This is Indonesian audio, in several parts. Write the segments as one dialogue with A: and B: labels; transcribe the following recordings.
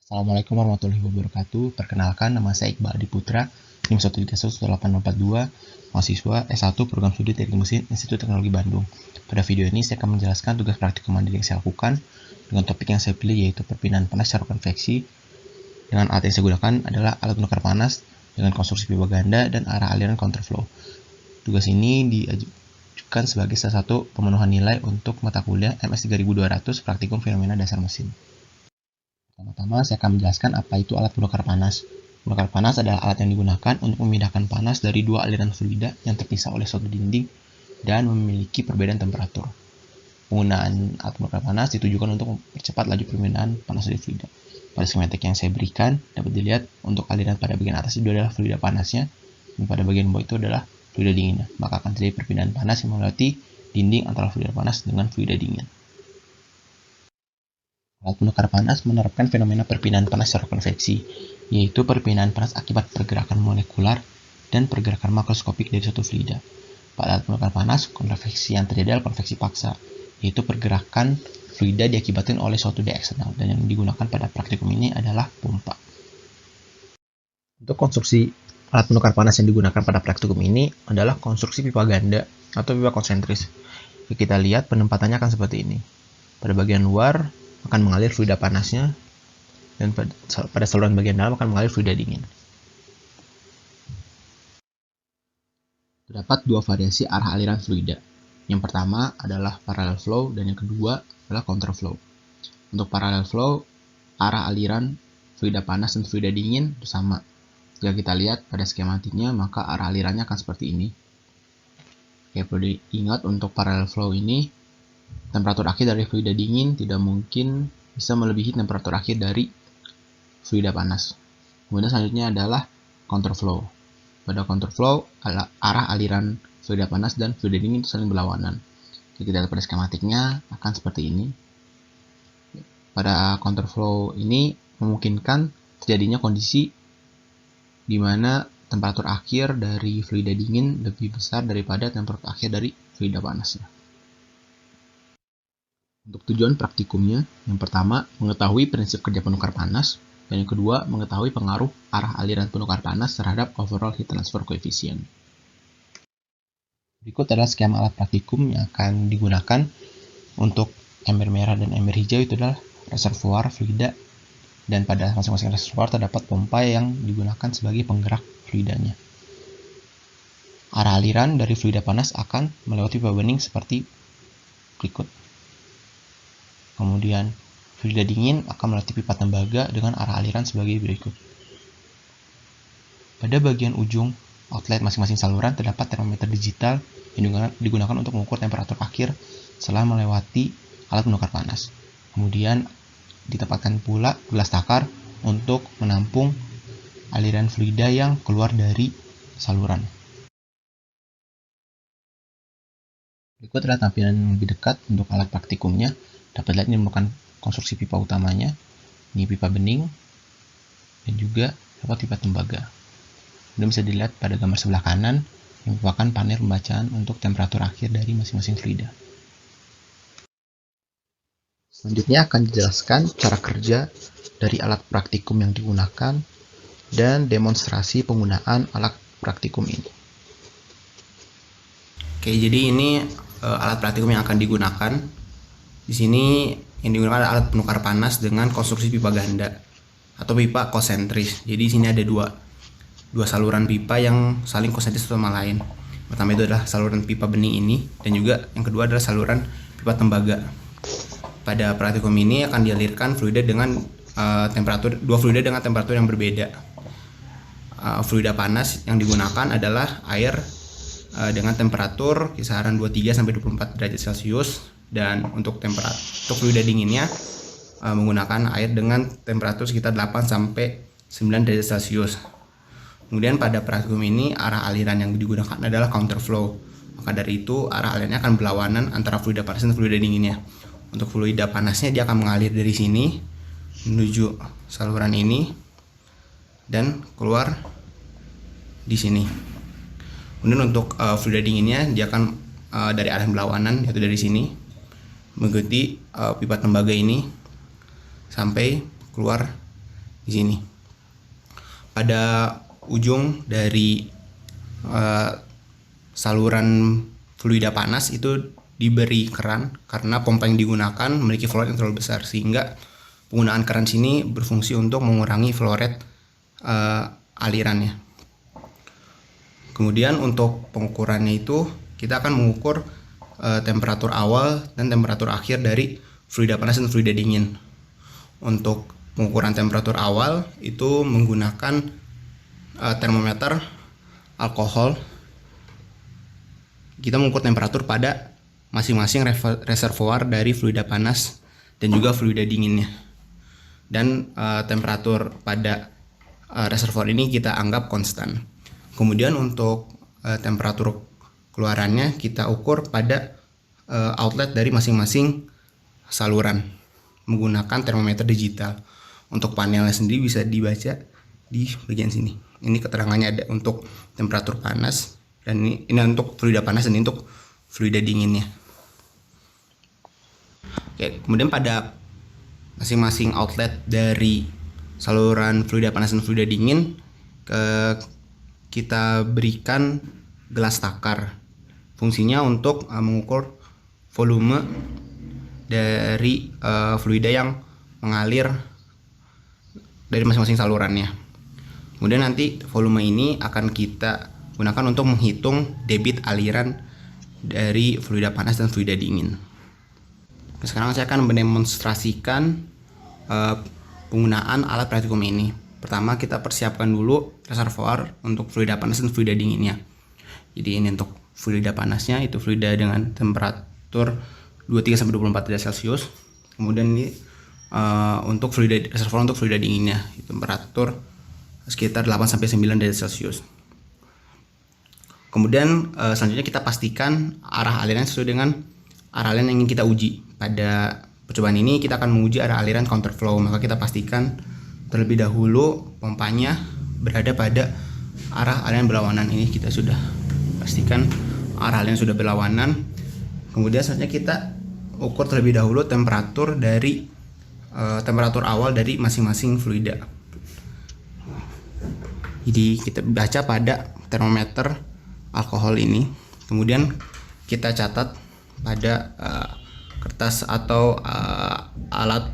A: Assalamualaikum warahmatullahi wabarakatuh. Perkenalkan, nama saya Iqbal Adi Putra, NIM 1311842, mahasiswa S1 Program Studi Teknik Mesin Institut Teknologi Bandung. Pada video ini saya akan menjelaskan tugas praktikum mandiri yang saya lakukan dengan topik yang saya pilih yaitu perpindahan panas secara konveksi. Dengan alat yang saya gunakan adalah alat penukar panas dengan konstruksi pipa ganda dan arah aliran counterflow. Tugas ini diajukan sebagai salah satu pemenuhan nilai untuk mata kuliah MS 3200 Praktikum Fenomena Dasar Mesin. Pertama-tama saya akan menjelaskan apa itu alat penukar panas. Penukar panas adalah alat yang digunakan untuk memindahkan panas dari dua aliran fluida yang terpisah oleh suatu dinding dan memiliki perbedaan temperatur. Penggunaan alat penukar panas ditujukan untuk mempercepat laju perpindahan panas dari fluida. Pada skematik yang saya berikan dapat dilihat untuk aliran pada bagian atas itu adalah fluida panasnya dan pada bagian bawah itu adalah fluida dinginnya. Maka akan terjadi perpindahan panas yang melewati dinding antara fluida panas dengan fluida dingin. Alat penukar panas menerapkan fenomena perpindahan panas secara konveksi, yaitu perpindahan panas akibat pergerakan molekular dan pergerakan makroskopik dari suatu fluida. Pada alat penukar panas, konveksi yang terjadi adalah konveksi paksa, yaitu pergerakan fluida diakibatkan oleh suatu daya eksternal, dan yang digunakan pada praktikum ini adalah pompa. Untuk konstruksi alat penukar panas yang digunakan pada praktikum ini adalah konstruksi pipa ganda atau pipa konsentris. Kita lihat penempatannya akan seperti ini. Pada bagian luar akan mengalir fluida panasnya dan pada saluran bagian dalam akan mengalir fluida dingin. Terdapat dua variasi arah aliran fluida. Yang pertama adalah parallel flow dan yang kedua adalah counterflow. Untuk parallel flow, arah aliran fluida panas dan fluida dingin itu sama. Jika kita lihat pada skematiknya, maka arah alirannya akan seperti ini. Oke, perlu diingat untuk parallel flow ini, temperatur akhir dari fluida dingin tidak mungkin bisa melebihi temperatur akhir dari fluida panas. Kemudian selanjutnya adalah counterflow. Pada counterflow, arah aliran fluida panas dan fluida dingin itu saling berlawanan. Jika kita lihat pada skematiknya akan seperti ini. Pada counterflow ini memungkinkan terjadinya kondisi di mana temperatur akhir dari fluida dingin lebih besar daripada temperatur akhir dari fluida panasnya. Untuk tujuan praktikumnya, yang pertama, mengetahui prinsip kerja penukar panas, dan yang kedua, mengetahui pengaruh arah aliran penukar panas terhadap overall heat transfer coefficient. Berikut adalah skema alat praktikum yang akan digunakan untuk ember merah dan ember hijau itu adalah reservoir fluida, dan pada masing-masing reservoir terdapat pompa yang digunakan sebagai penggerak fluidanya. Arah aliran dari fluida panas akan melewati pipa bening seperti berikut. Kemudian fluida dingin akan melewati pipa tembaga dengan arah aliran sebagai berikut. Pada bagian ujung outlet masing-masing saluran terdapat termometer digital yang digunakan untuk mengukur temperatur akhir setelah melewati alat penukar panas. Kemudian ditempatkan pula gelas takar untuk menampung aliran fluida yang keluar dari saluran. Berikut adalah tampilan lebih dekat untuk alat praktikumnya. Dapat dilihat ini merupakan konstruksi pipa utamanya, ini pipa bening, dan juga dapat pipa tembaga. Kemudian bisa dilihat pada gambar sebelah kanan yang merupakan panel pembacaan untuk temperatur akhir dari masing-masing fluida. Selanjutnya akan dijelaskan cara kerja dari alat praktikum yang digunakan dan demonstrasi penggunaan alat praktikum ini. Oke, jadi ini alat praktikum yang akan digunakan. Di sini yang digunakan adalah alat penukar panas dengan konstruksi pipa ganda atau pipa konsentris. Jadi di sini ada dua saluran pipa yang saling konsentris satu sama lain. Pertama itu adalah saluran pipa bening ini, dan juga yang kedua adalah saluran pipa tembaga. Pada praktikum ini akan dialirkan fluida dengan dua fluida dengan temperatur yang berbeda. Fluida panas yang digunakan adalah air dengan temperatur kisaran 23 sampai 24 derajat Celcius, dan untuk fluida dinginnya menggunakan air dengan temperatur sekitar 8 sampai 9 derajat Celcius. Kemudian pada praktikum ini arah aliran yang digunakan adalah counterflow. Maka dari itu arah alirannya akan berlawanan antara fluida panas dan fluida dinginnya. Untuk fluida panasnya dia akan mengalir dari sini menuju saluran ini dan keluar di sini. Kemudian untuk fluida dinginnya dia akan dari arah berlawanan, yaitu dari sini mengikuti pipa tembaga ini sampai keluar di sini. Pada ujung dari saluran fluida panas itu diberi keran karena pompa yang digunakan memiliki flow rate yang terlalu besar, sehingga penggunaan keran sini berfungsi untuk mengurangi flow rate alirannya. Kemudian untuk pengukurannya itu kita akan mengukur temperatur awal dan temperatur akhir dari fluida panas dan fluida dingin. Untuk pengukuran temperatur awal itu menggunakan termometer alkohol. Kita mengukur temperatur pada masing-masing reservoir dari fluida panas dan juga fluida dinginnya. Dan temperatur pada reservoir ini kita anggap konstan. Kemudian untuk temperatur keluarannya kita ukur pada outlet dari masing-masing saluran menggunakan termometer digital. Untuk panelnya sendiri bisa dibaca di bagian sini. Ini keterangannya ada untuk temperatur panas, dan ini untuk fluida panas dan ini untuk fluida dinginnya. Oke, kemudian pada masing-masing outlet dari saluran fluida panas dan fluida dingin kita berikan gelas takar. Fungsinya untuk mengukur volume dari fluida yang mengalir dari masing-masing salurannya. Kemudian nanti volume ini akan kita gunakan untuk menghitung debit aliran dari fluida panas dan fluida dingin. Sekarang saya akan mendemonstrasikan penggunaan alat praktikum ini. Pertama kita persiapkan dulu reservoir untuk fluida panas dan fluida dinginnya. Jadi ini untuk fluida panasnya, itu fluida dengan temperatur 23-24 derajat Celcius. Kemudian ini untuk fluida reservoir untuk fluida dinginnya, temperatur sekitar 8-9 derajat Celcius. Kemudian selanjutnya kita pastikan arah aliran sesuai dengan arah aliran yang ingin kita uji. Pada percobaan ini kita akan menguji arah aliran counterflow, maka kita pastikan terlebih dahulu pompanya berada pada arah aliran berlawanan. Ini kita sudah pastikan arah aliran sudah berlawanan. Kemudian selanjutnya kita ukur terlebih dahulu temperatur dari temperatur awal dari masing-masing fluida. Jadi kita baca pada termometer alkohol ini, kemudian kita catat pada kertas atau alat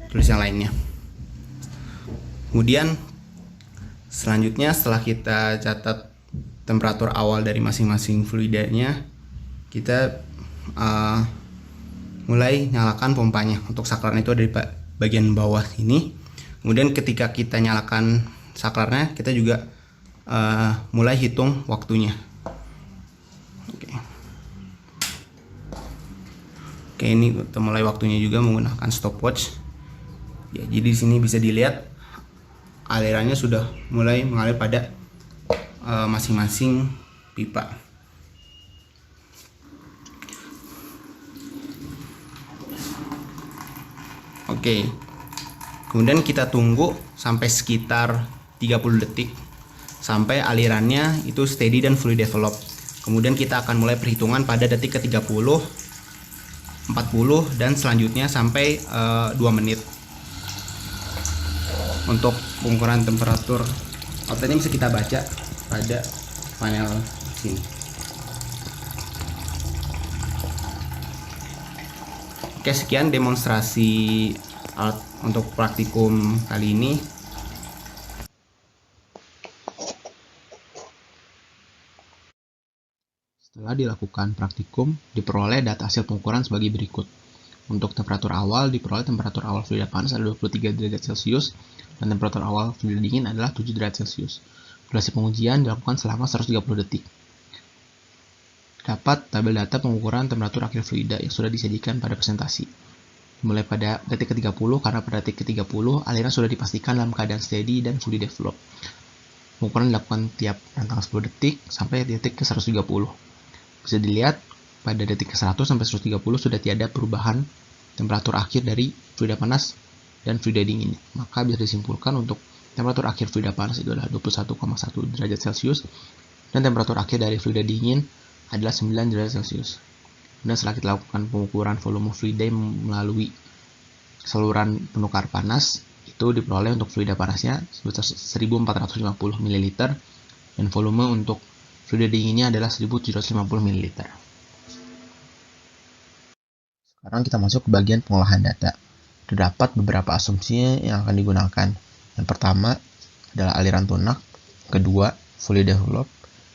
A: tulis yang lainnya. Kemudian selanjutnya setelah kita catat temperatur awal dari masing-masing fluidanya, kita mulai nyalakan pompanya. Untuk saklarnya itu ada di bagian bawah ini. Kemudian ketika kita nyalakan saklarnya, kita juga mulai hitung waktunya. Oke, ini kita mulai waktunya juga menggunakan stopwatch. Ya, jadi di sini bisa dilihat alirannya sudah mulai mengalir pada masing-masing pipa. Oke. Kemudian kita tunggu sampai sekitar 30 detik sampai alirannya itu steady dan fully develop. Kemudian kita akan mulai perhitungan pada detik ke-30, 40 dan selanjutnya sampai 2 menit. Untuk pengukuran temperatur outletnya bisa kita baca pada panel sini. Oke, sekian demonstrasi alat untuk praktikum kali ini. Setelah dilakukan praktikum, diperoleh data hasil pengukuran sebagai berikut. Untuk temperatur awal, diperoleh temperatur awal fluida panas adalah 23 derajat Celcius dan temperatur awal fluida dingin adalah 7 derajat Celcius. Durasi pengujian dilakukan selama 130 detik. Dapat tabel data pengukuran temperatur akhir fluida yang sudah disediakan pada presentasi. Mulai pada detik ke-30 karena pada detik ke-30 aliran sudah dipastikan dalam keadaan steady dan fully develop. Pengukuran dilakukan tiap rentang 10 detik sampai detik ke-130. Bisa dilihat pada detik ke-100 sampai 130 sudah tiada perubahan temperatur akhir dari fluida panas dan fluida dingin. Maka bisa disimpulkan untuk temperatur akhir fluida panas itu adalah 21,1 derajat Celcius dan temperatur akhir dari fluida dingin adalah 9 derajat Celcius. Dan setelah kita lakukan pengukuran volume fluida melalui saluran penukar panas, itu itu diperoleh untuk fluida panasnya sebesar 1450 ml dan volume untuk fluida dinginnya adalah 1750 ml. Sekarang kita masuk ke bagian pengolahan data. Terdapat beberapa asumsi yang akan digunakan. Yang pertama adalah aliran tunak, kedua fluid envelope,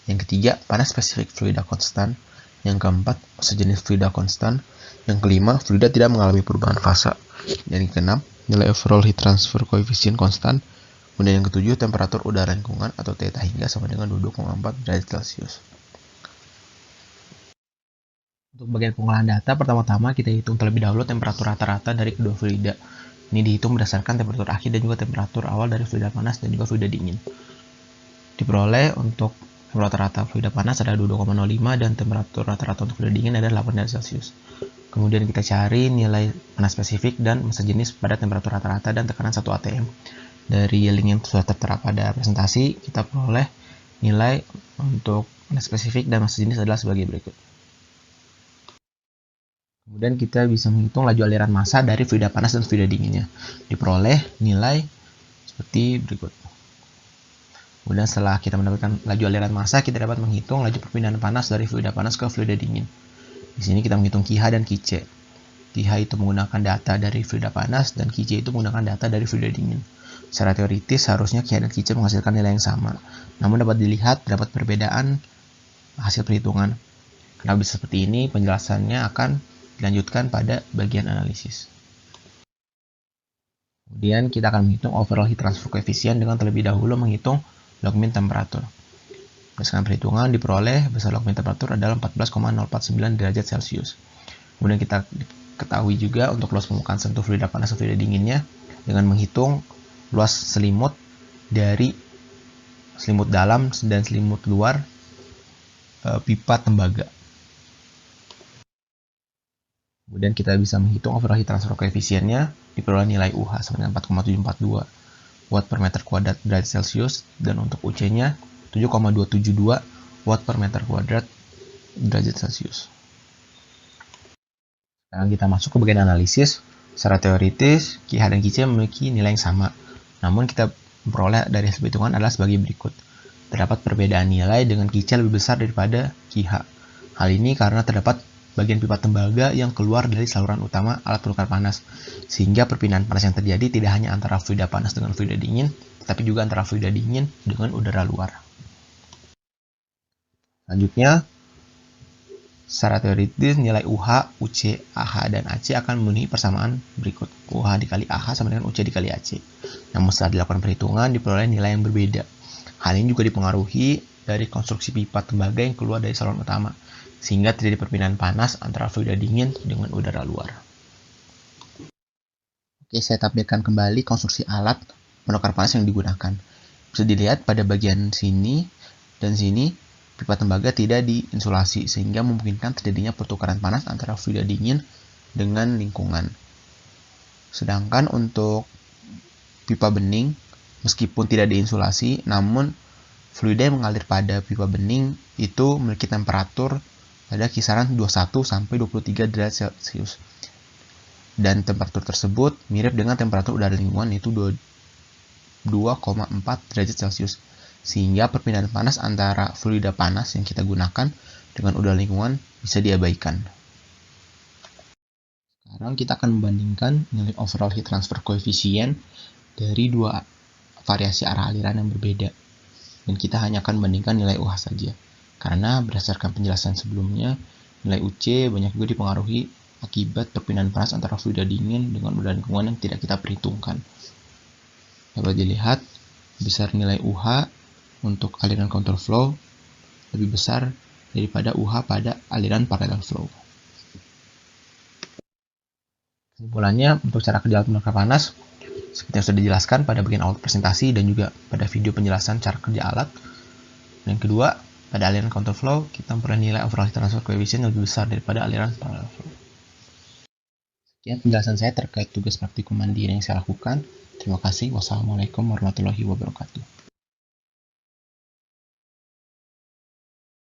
A: yang ketiga panas spesifik fluida konstan, yang keempat sejenis fluida konstan, yang kelima fluida tidak mengalami perubahan fase, dan yang keenam nilai overall heat transfer coefficient konstan, kemudian yang ketujuh temperatur udara lingkungan atau theta hingga sama dengan 22,4 derajat Celcius. Untuk bagian pengolahan data, pertama-tama kita hitung terlebih dahulu temperatur rata-rata dari kedua fluida. Ini dihitung berdasarkan temperatur akhir dan juga temperatur awal dari fluida panas dan juga fluida dingin. Diperoleh untuk temperatur rata fluida panas adalah 22,05 dan temperatur rata-rata untuk fluida dingin adalah 8 derajat Celcius. Kemudian kita cari nilai panas spesifik dan sejenis pada temperatur rata-rata dan tekanan 1 atm. Dari link yang sudah tertera pada presentasi, kita peroleh nilai untuk panas spesifik dan sejenis adalah sebagai berikut. Kemudian kita bisa menghitung laju aliran massa dari fluida panas dan fluida dinginnya. Diperoleh nilai seperti berikut. Kemudian setelah kita mendapatkan laju aliran massa, kita dapat menghitung laju perpindahan panas dari fluida panas ke fluida dingin. Di sini kita menghitung KIHA dan KIC. KIHA itu menggunakan data dari fluida panas dan KIC itu menggunakan data dari fluida dingin. Secara teoritis harusnya KIHA dan KIC menghasilkan nilai yang sama. Namun dapat dilihat terdapat perbedaan hasil perhitungan. Kenapa bisa seperti ini? Penjelasannya akan dilanjutkan pada bagian analisis. Kemudian kita akan menghitung overall heat transfer coefficient dengan terlebih dahulu menghitung log mean temperatur. Berdasarkan perhitungan diperoleh besar log mean temperatur adalah 14,049 derajat Celcius. Kemudian kita ketahui juga untuk luas permukaan sentuh fluida panas dan fluida dinginnya dengan menghitung luas selimut dari selimut dalam dan selimut luar pipa tembaga. Kemudian kita bisa menghitung overall heat transfer coefficient-nya, diperoleh nilai UH sama dengan 4,742 watt per meter kuadrat derajat Celcius, dan untuk UC-nya 7,272 watt per meter kuadrat derajat Celcius. Sekarang kita masuk ke bagian analisis. Secara teoritis, KIHA dan KIC memiliki nilai yang sama. Namun kita memperoleh dari hasil perhitungan adalah sebagai berikut. Terdapat perbedaan nilai dengan KIC lebih besar daripada KIHA. Hal ini karena terdapat bagian pipa tembaga yang keluar dari saluran utama alat penukar panas, sehingga perpindahan panas yang terjadi tidak hanya antara fluida panas dengan fluida dingin, tetapi juga antara fluida dingin dengan udara luar. Selanjutnya, secara teoritis nilai UH, UC, AH, dan AC akan memenuhi persamaan berikut. UH dikali AH sama dengan UC dikali AC. Namun setelah dilakukan perhitungan, diperoleh nilai yang berbeda. Hal ini juga dipengaruhi dari konstruksi pipa tembaga yang keluar dari saluran utama, sehingga terjadi perpindahan panas antara fluida dingin dengan udara luar. Oke, saya tampilkan kembali konstruksi alat penukar panas yang digunakan. Bisa dilihat pada bagian sini dan sini, pipa tembaga tidak diinsulasi, sehingga memungkinkan terjadinya pertukaran panas antara fluida dingin dengan lingkungan. Sedangkan untuk pipa bening, meskipun tidak diinsulasi, namun fluida yang mengalir pada pipa bening itu memiliki temperatur pada kisaran 21 sampai 23 derajat Celcius. Dan temperatur tersebut mirip dengan temperatur udara lingkungan yaitu 2,4 derajat Celcius. Sehingga perpindahan panas antara fluida panas yang kita gunakan dengan udara lingkungan bisa diabaikan. Sekarang kita akan membandingkan nilai overall heat transfer coefficient dari dua variasi arah aliran yang berbeda. Dan kita hanya akan membandingkan nilai UH saja. Karena berdasarkan penjelasan sebelumnya, nilai UC banyak juga dipengaruhi akibat perpindahan panas antara fluida dingin dengan udara lingkungan yang tidak kita perhitungkan. Dapat dilihat, besar nilai UH untuk aliran counter flow lebih besar daripada UH pada aliran parallel flow. Kesimpulannya, untuk cara kerja alat penukar panas, seperti yang sudah dijelaskan pada bagian awal presentasi dan juga pada video penjelasan cara kerja alat. Dan kedua, pada aliran counter flow, kita memperoleh nilai overall heat transfer coefficient yang lebih besar daripada aliran parallel flow. Sekian penjelasan saya terkait tugas praktikum mandiri yang saya lakukan. Terima kasih. Wassalamualaikum warahmatullahi wabarakatuh.